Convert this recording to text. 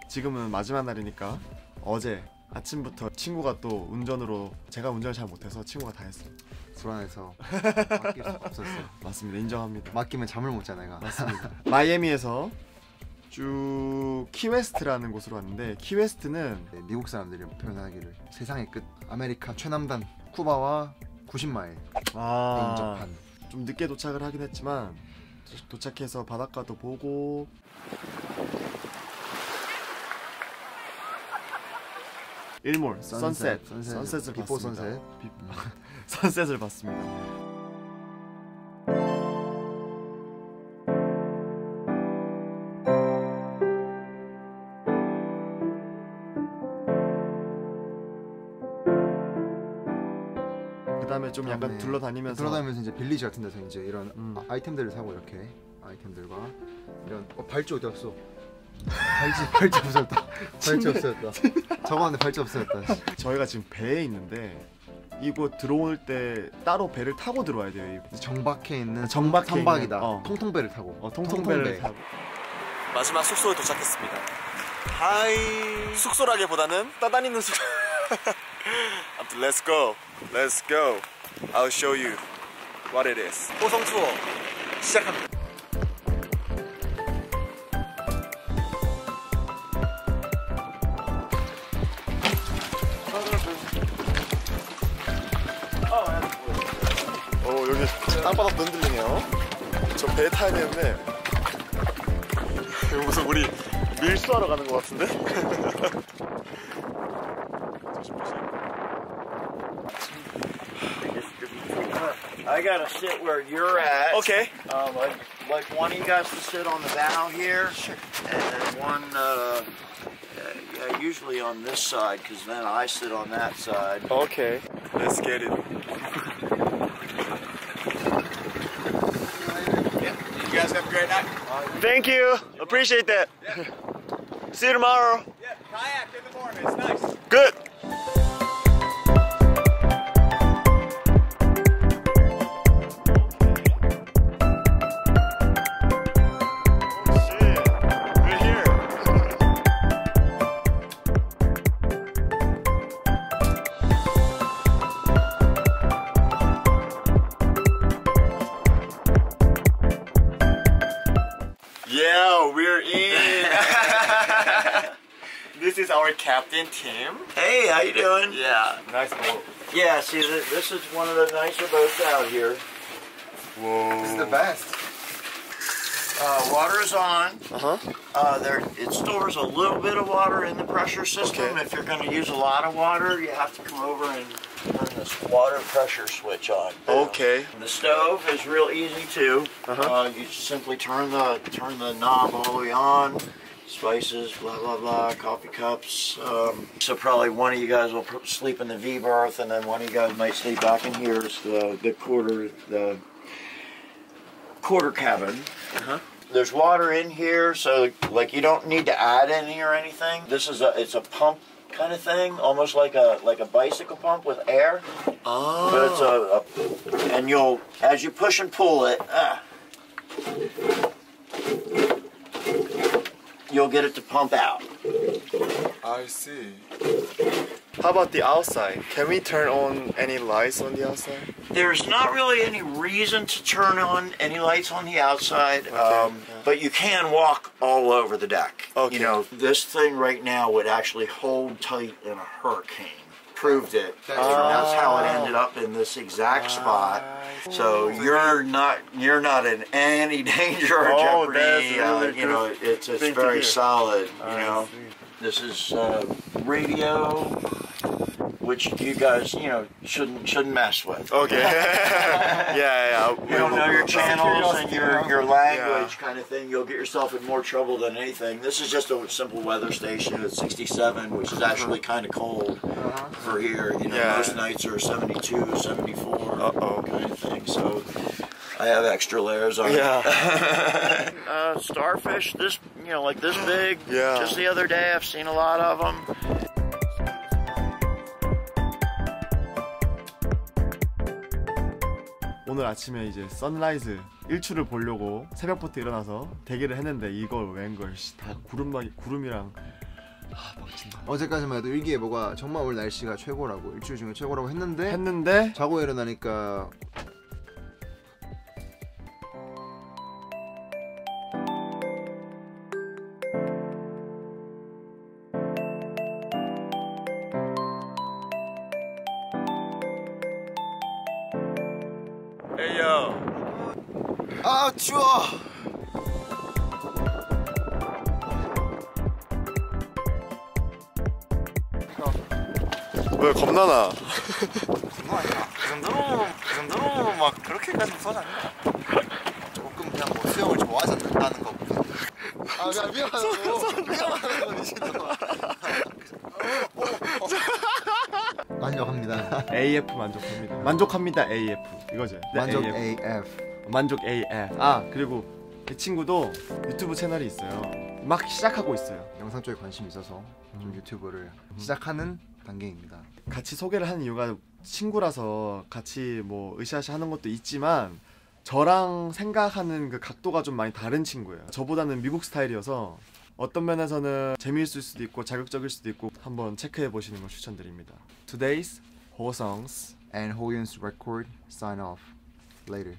지금은 마지막 날이니까 어제 아침부터 친구가 또 운전으로, 제가 운전을 잘 못해서 친구가 다 했어요. 불안해서 맡길 수 없었어요. 맞습니다. 인정합니다. 맡기면 잠을 못 자 내가. 맞습니다. 마이애미에서 쭉 키웨스트라는 곳으로 왔는데, 키웨스트는 네, 미국 사람들이 표현하기를 세상의 끝, 아메리카 최남단 쿠바와 90마일 인접한. 좀 늦게 도착을 하긴 했지만 도착해서 바닷가도 보고 일몰, 선셋을 비포 봤습니다. 선셋. 선셋을 봤습니다. 그다음에 좀 약간 둘러다니면서 이제 빌리지 같은 데서 이제 이런 아이템들을 사고, 이렇게 아이템들과 이런 발찌 어디 갔어? 발찌 없어졌다. 발찌 없어졌다. 저거한테 발찌 없어졌다. 저희가 지금 배에 있는데 이곳 들어올 때 따로 배를 타고 들어와야 돼요. 정박해 있는 선박이다. 통통배를 타고. 통통배를 타고. 마지막 숙소에 도착했습니다. 하이. 숙소라기보다는 따다니는 숙소. 아무튼 let's go. I'll show you what it is. 호성 투어 시작합니다. 여기 땅바닥 흔들리네요. 저 배 타야 되는데 무슨 우리 밀수하러 가는 것 같은데? I gotta sit where you're at. Okay. Like one of you guys to sit on the bow here. Sure. And then one, yeah, usually on this side, because then I sit on that side. Okay. Let's get it. You guys have a great night. Thank you. Appreciate that. Yeah. See you tomorrow. Yeah, kayak in the morning. It's nice. Good. Yeah, we're in. This is our captain, Tim. Hey, how you doing? Yeah, nice boat. Yeah, see, this is one of the nicer boats out here. Whoa. This is the best. Water is on. Uh-huh. It stores a little bit of water in the pressure system. Okay. If you're going to use a lot of water, you have to come over and turn this water pressure switch on. Okay. The stove is real easy too. Uh-huh. You simply turn the knob all the way on. Spices, blah blah blah, coffee cups. So probably one of you guys will sleep in the V berth, and then one of you guys might sleep back in here. It's the quarter cabin. There's water in here, so like you don't need to add any or anything. It's a pump kind of thing, almost like a bicycle pump with air. Oh. But it's and you'll, as you push and pull it, you'll get it to pump out. I see. How about the outside? Can we turn on any lights on the outside? There's not really any reason to turn on any lights on the outside, but you can walk all over the deck. Okay. You know, this thing right now would actually hold tight in a hurricane. Proved it. That's how it ended up in this exact spot. So you're not in any danger or jeopardy. That's really you know, it's very solid. You know, this is radio, which you guys shouldn't mess with. Okay. yeah. You don't know your channels and your language kind of thing. You'll get yourself in more trouble than anything. This is just a simple weather station at 67, which is actually kind of cold for here. You know, most nights are 72, 74 kind of thing. So I have extra layers on. Yeah. Starfish, like this big. Yeah. Just the other day, I've seen a lot of them. 오늘 아침에 이제 선라이즈 일출을 보려고 새벽부터 일어나서 대기를 했는데 이걸 웬걸 다 구름이랑 어제까지만 해도 일기예보가 정말 오늘 날씨가 최고라고, 일주일 중에 최고라고 했는데 자고 일어나니까 에이요. 아 추워. 왜 겁나나? 그 정도로 막 그렇게까지 무서워지 않나? 조금 그냥 뭐 수영을 좋아하지 않는다는 거. 아 그냥 미안하다고 미친놈아. 만족합니다. AF 만족합니다 AF 이거죠. 만족 AF. 만족 AF. 아 그리고 이 친구도 유튜브 채널이 있어요. 막 시작하고 있어요. 영상 쪽에 관심이 있어서 좀 유튜브를 시작하는 단계입니다. 같이 소개를 하는 이유가 친구라서 같이 뭐 으쌰으쌰 하는 것도 있지만 저랑 생각하는 그 각도가 좀 많이 다른 친구예요. 저보다는 미국 스타일이어서 어떤 면에서는 재미있을 수도 있고 자극적일 수도 있고 한번 체크해 보시는 걸 추천드립니다. Today's HOSUNG and Hoyun's record sign off later.